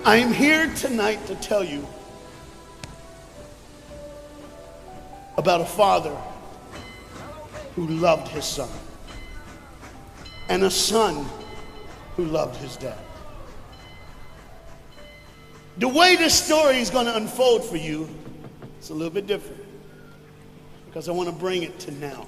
I'm here tonight to tell you about a father who loved his son and a son who loved his dad. The way this story is going to unfold for you is a little bit different because I want to bring it to now.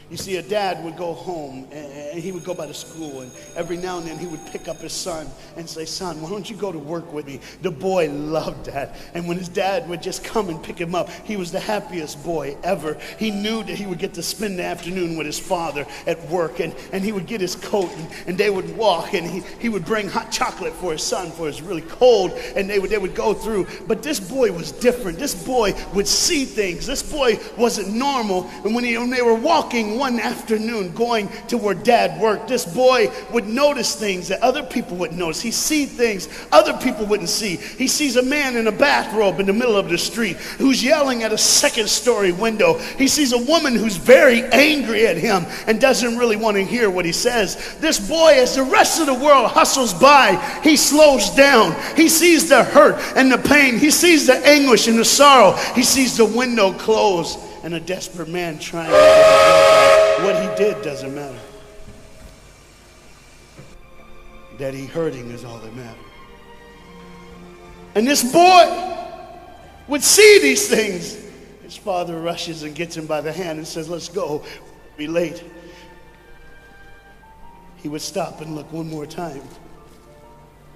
You see, a dad would go home and he would go by the school, and every now and then he would pick up his son and say, "Son, why don't you go to work with me?" The boy loved that. And when his dad would just come and pick him up, he was the happiest boy ever. He knew that he would get to spend the afternoon with his father at work, and he would get his coat and they would walk, and he would bring hot chocolate for his son, for it's really cold, and they would go through. But this boy was different. This boy would see things. This boy wasn't normal. And when they were walking one afternoon going to where dad worked, this boy would notice things that other people wouldn't notice. He see things other people wouldn't see. He sees a man in a bathrobe in the middle of the street who's yelling at a second-story window. He sees a woman who's very angry at him and doesn't really want to hear what he says. This boy, as the rest of the world hustles by, he slows down. He sees the hurt and the pain. He sees the anguish and the sorrow. He sees the window close and a desperate man trying to get his back. What he did doesn't matter. That he hurting is all that matters. And this boy would see these things. His father rushes and gets him by the hand and says, "Let's go, we'll be late." He would stop and look one more time.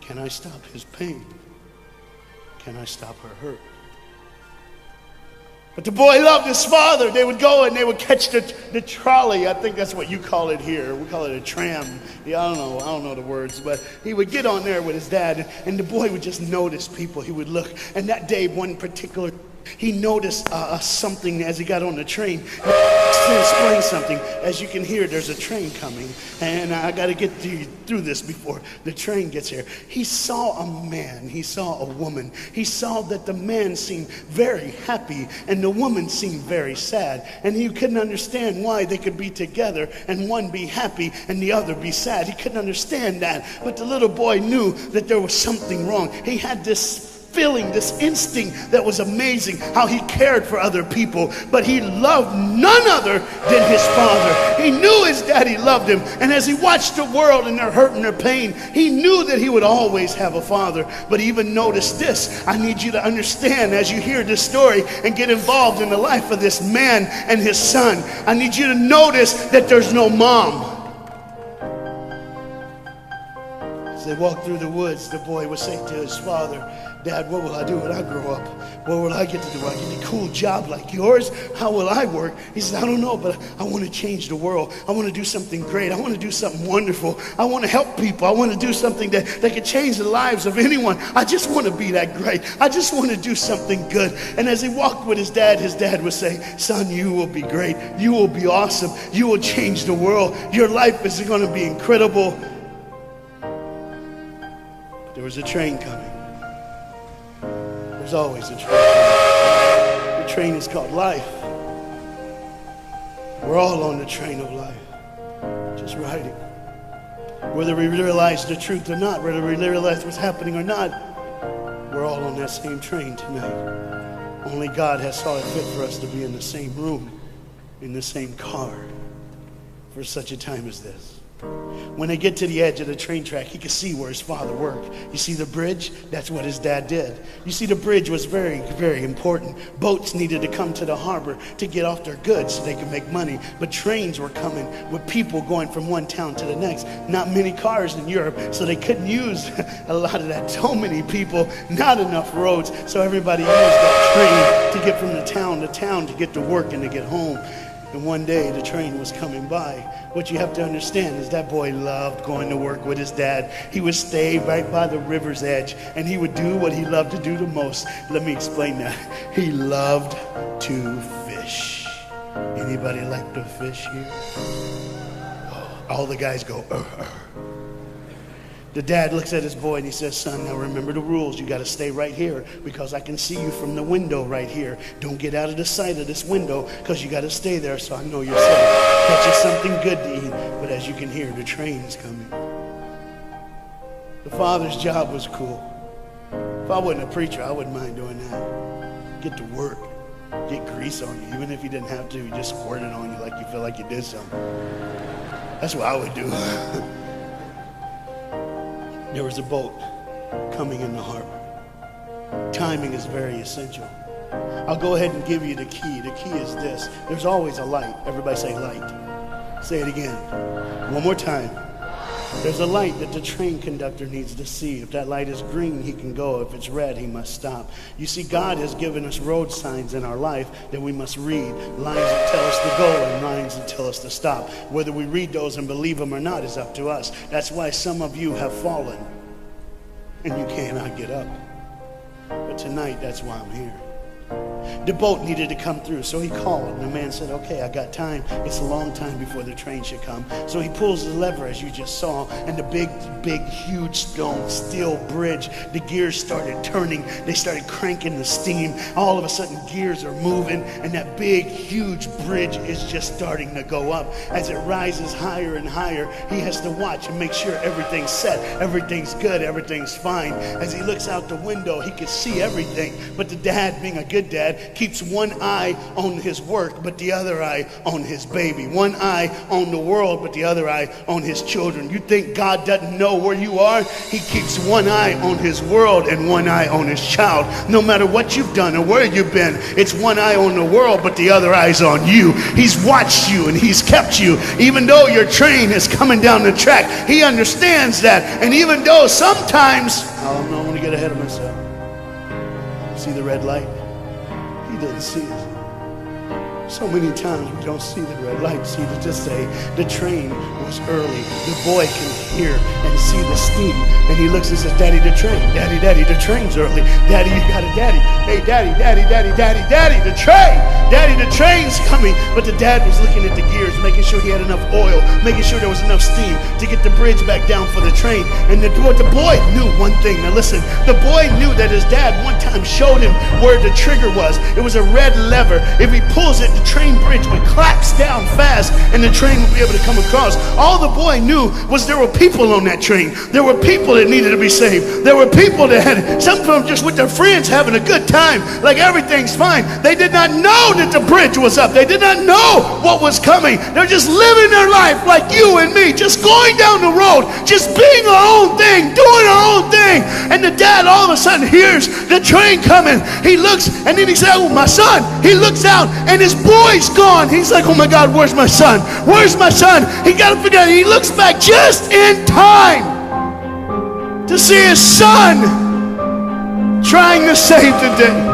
Can I stop his pain? Can I stop her hurt? But the boy loved his father. They would go and they would catch the trolley. I think that's what you call it here. We call it a tram. Yeah, I don't know the words. But he would get on there with his dad, and the boy would just notice people. He would look. And that day, one particular, he noticed something as he got on the train. To explain something, as you can hear, there's a train coming, and I got to get through this before the train gets here. He saw a man, he saw a woman. He saw that the man seemed very happy and the woman seemed very sad, and he couldn't understand why they could be together and one be happy and the other be sad. He couldn't understand that, but the little boy knew that there was something wrong. He had this feeling, this instinct that was amazing, how he cared for other people, but he loved none other than his father. He knew his daddy loved him, and as he watched the world and their hurt and their pain, he knew that he would always have a father. But even notice this, I need you to understand as you hear this story and get involved in the life of this man and his son, I need you to notice that there's no mom. As they walked through the woods, the boy would say to his father, "Dad, what will I do when I grow up? What will I get to do? Will I get a cool job like yours? How will I work?" He said, "I don't know, but I want to change the world. I want to do something great. I want to do something wonderful. I want to help people. I want to do something that could change the lives of anyone. I just want to be that great. I just want to do something good." And as he walked with his dad would say, "Son, you will be great. You will be awesome. You will change the world. Your life is going to be incredible." There was a train coming. There's always a train coming. The train is called life. We're all on the train of life, just riding. Whether we realize the truth or not, whether we realize what's happening or not, we're all on that same train tonight. Only God has saw it fit for us to be in the same room, in the same car, for such a time as this. When they get to the edge of the train track, he could see where his father worked. You see the bridge? That's what his dad did. You see, the bridge was very, very important. Boats needed to come to the harbor to get off their goods so they could make money. But trains were coming with people going from one town to the next. Not many cars in Europe, so they couldn't use a lot of that. So many people, not enough roads, so everybody used that train to get from the town to town to get to work and to get home. And one day the train was coming by. What you have to understand is that boy loved going to work with his dad. He would stay right by the river's edge, and he would do what he loved to do the most. Let me explain that. He loved to fish. Anybody like to fish here? All the guys go, The dad looks at his boy and he says, "Son, now remember the rules. You got to stay right here because I can see you from the window right here. Don't get out of the sight of this window because you got to stay there so I know you're safe. Catch you something good to eat." But as you can hear, the train's coming. The father's job was cool. I wasn't a preacher, I wouldn't mind doing that. Get to work. Get grease on you. Even if you didn't have to, you just squirt it on you like you feel like you did something. That's what I would do. There was a boat coming in the harbor. Timing is very essential. I'll go ahead and give you the key. The key is this. There's always a light. Everybody say light. Say it again. One more time. There's a light that the train conductor needs to see. If that light is green, he can go. If it's red, he must stop. You see, God has given us road signs in our life that we must read. Lines that tell us to go and lines that tell us to stop. Whether we read those and believe them or not is up to us. That's why some of you have fallen and you cannot get up. But tonight, that's why I'm here. The boat needed to come through, so he called, and the man said, okay, I got time. It's a long time before the train should come. So he pulls the lever, as you just saw, and the big, huge steel bridge, the gears started turning. They started cranking the steam. All of a sudden, gears are moving, and that big, huge bridge is just starting to go up. As it rises higher and higher, he has to watch and make sure everything's set, everything's good, everything's fine. As he looks out the window, he can see everything, but the dad, being a good dad, keeps one eye on his work, but the other eye on his baby. One eye on the world, but the other eye on his children. You think God doesn't know where you are? He keeps one eye on his world and one eye on his child. No matter what you've done or where you've been, it's one eye on the world, but the other eye's on you. He's watched you and he's kept you. Even though your train is coming down the track, he understands that. And even though sometimes, I'm not going to get ahead of myself. See the red light? He didn't see it. So many times we don't see the red light. See, to just say the train was early. The boy can hear and see the steam. And he looks and says, Daddy, the train. Daddy, Daddy, the train's early. Daddy, you got a daddy. Hey, Daddy, Daddy, Daddy, Daddy, Daddy, the train. Daddy, the train's coming. But the dad was looking at the gears, making sure he had enough oil, making sure there was enough steam to get the bridge back down for the train. And the boy knew one thing. Now listen, the boy knew that his dad one time showed him where the trigger was. It was a red lever. If he pulls it, the train bridge would collapse down fast and the train would be able to come across. All the boy knew was there were people on that train. There were people that needed to be saved. There were people that had, some of them just with their friends having a good time, like everything's fine. They did not know that the bridge was up. They did not know what was coming. They're just living their life like you and me, just going down the road, just being our own thing, doing our own thing. And the dad all of a sudden hears the train coming. He looks and then he said, oh, my son. He looks out and his boy's gone. He's like, oh my God, where's my son? Where's my son? He got to figure out. He looks back just in time to see his son trying to save the day.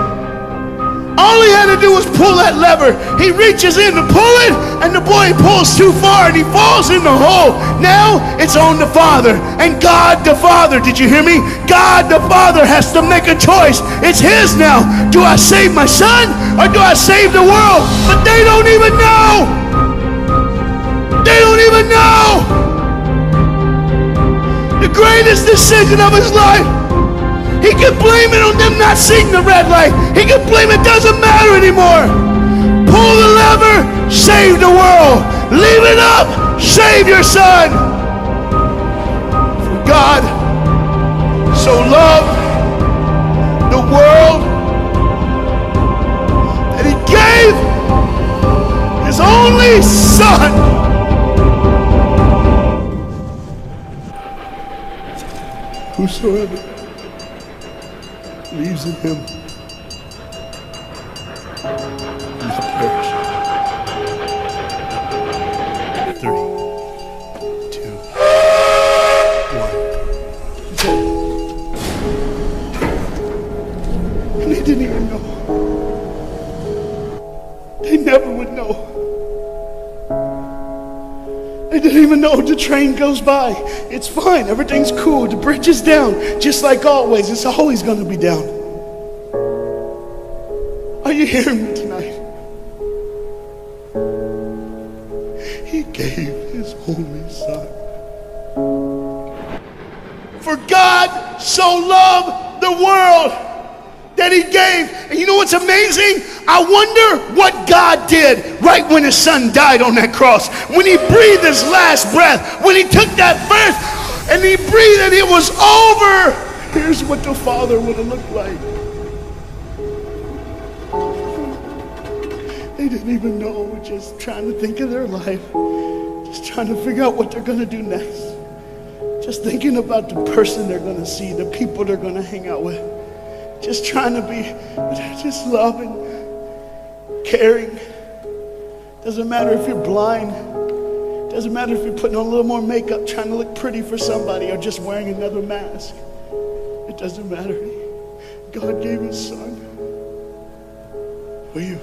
All he had to do was pull that lever. He reaches in to pull it, and the boy pulls too far, and he falls in the hole. Now it's on the father, and God the Father, did you hear me? God the Father has to make a choice. It's his now. Do I save my son, or do I save the world? But they don't even know. They don't even know. The greatest decision of his life. He could blame it on them not seeing the red light. He could blame it doesn't matter anymore. Pull the lever, save the world. Leave it up, save your son. For God so loved the world that he gave his only son. Whosoever believes in him will not perish. 3, 2, 1. And they didn't even know. They never would know. They didn't even know the train goes by. It's fine. Everything's cool. The bridge is down. Just like always. It's always going to be down. Are you hearing me tonight? He gave his only son. For God so loved the world that he gave. And you know what's amazing? I wonder what God did right when his son died on that cross. When he breathed his last breath. When he took that breath and he breathed and it was over. Here's what the Father would have looked like. They didn't even know, just trying to think of their life, just trying to figure out what they're going to do next. Just thinking about the person they're going to see, the people they're going to hang out with. Just trying to be just loving, caring. Doesn't matter if you're blind. Doesn't matter if you're putting on a little more makeup, trying to look pretty for somebody, or just wearing another mask. It doesn't matter. God gave his son for you.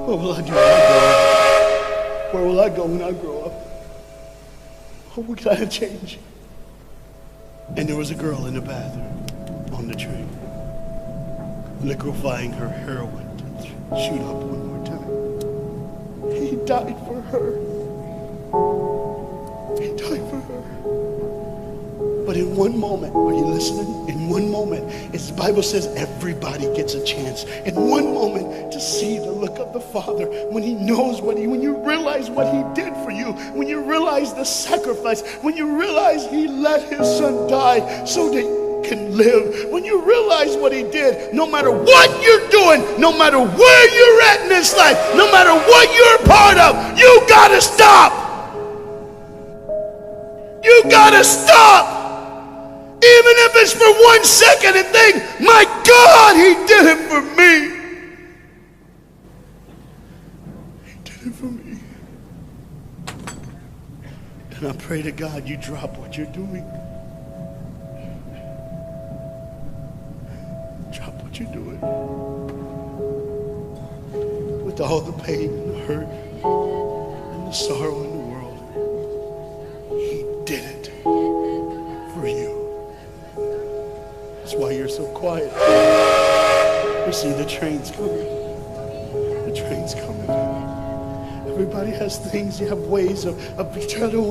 What will I do when I grow up? Where will I go when I grow up? What can I change? And there was a girl in the bathroom on the train, liquefying her heroin to shoot up one more time. He died for her. He died for her. But in one moment, are you listening? In one moment, as the Bible says, everybody gets a chance. In one moment, to see the look of the Father when he knows when you realize what he did for you, when you realize the sacrifice, when you realize he let his son die so that you can live, when you realize what he did, no matter what you're doing, no matter where you're at in this life, no matter what you're a part of, you gotta stop. You gotta stop. Even if it's for 1 second, and think, my God, he did it for me. He did it for me. And I pray to God you drop what you're doing. Drop what you're doing. With all the pain and the hurt and the sorrow in the world, he did it for you. That's why you're so quiet. You see, the train's coming. The train's coming. Everybody has things. You have ways of I don't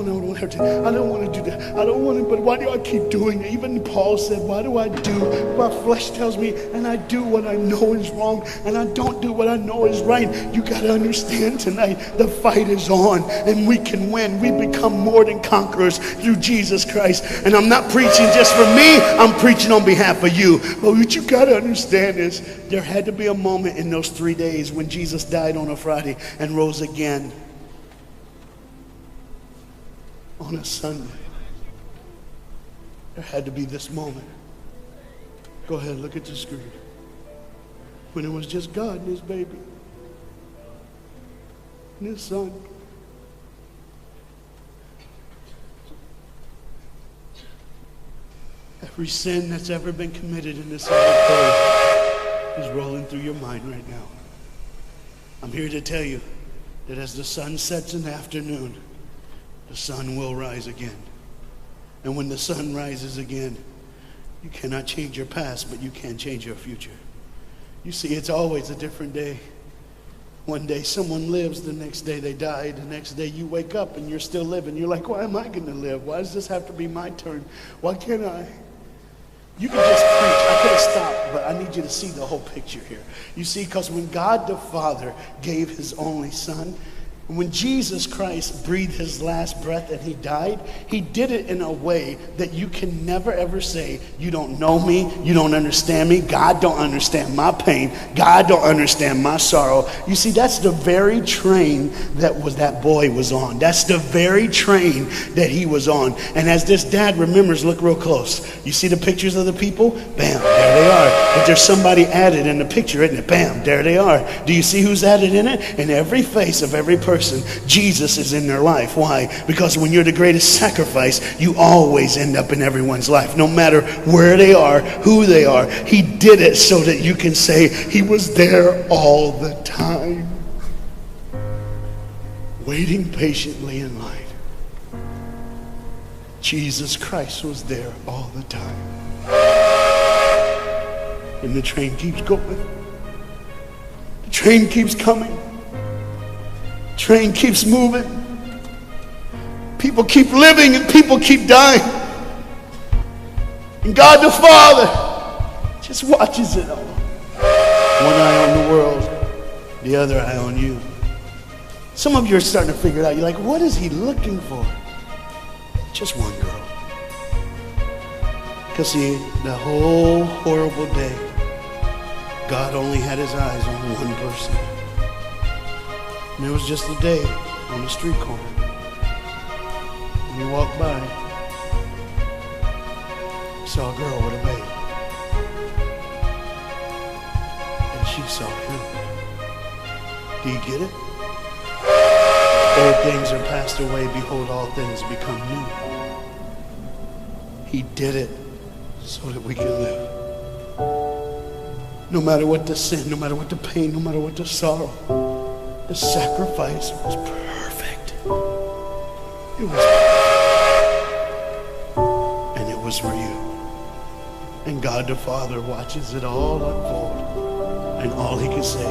want to do that. I don't want to, but why do I keep doing it? Even Paul said, why do I do what my flesh tells me, and I do what I know is wrong, and I don't do what I know is right? You got to understand tonight, the fight is on, and we can win. We become more than conquerors through Jesus Christ. And I'm not preaching just for me. I'm preaching on behalf of you. But what you got to understand is there had to be a moment in those 3 days when Jesus died on a Friday and rose again on a Sunday. There had to be this moment. Go ahead, look at the screen. When it was just God and his baby and his son. Every sin that's ever been committed in this earth is rolling through your mind right now. I'm here to tell you that as the sun sets in the afternoon, the sun will rise again. And when the sun rises again, you cannot change your past, but you can change your future. You see, it's always a different day. One day someone lives, the next day they die, the next day you wake up and you're still living. You're like, why am I going to live? Why does this have to be my turn? Why can't I? You can just preach. I could have stopped, but I need you to see the whole picture here. You see, because when God the Father gave his only son, when Jesus Christ breathed his last breath and he died, he did it in a way that you can never ever say, you don't know me, you don't understand me, God don't understand my pain, God don't understand my sorrow. You see, that's the very train that boy was on. That's the very train that he was on. And as this dad remembers, look real close. You see the pictures of the people? Bam, there they are. But there's somebody added in the picture, isn't it? Bam, there they are. Do you see who's added in it? In every face of every person, Jesus is in their life. Why? Because when you're the greatest sacrifice, you always end up in everyone's life, no matter where they are, who they are. He did it so that you can say he was there all the time, waiting patiently in line. Jesus Christ was there all the time. And the train keeps going. The train keeps coming. Train keeps moving. People keep living and people keep dying. And God the Father just watches it all. One eye on the world, the other eye on you. Some of you are starting to figure it out. You're like, what is he looking for? Just one girl. Because see, the whole horrible day, God only had his eyes on one person. And it was just a day on the street corner. And he walked by, saw a girl with a baby. And she saw him. Do you get it? Old things are passed away. Behold, all things become new. He did it so that we can live. No matter what the sin, no matter what the pain, no matter what the sorrow, the sacrifice was perfect. It was perfect. And it was for you. And God the Father watches it all unfold. And all he can say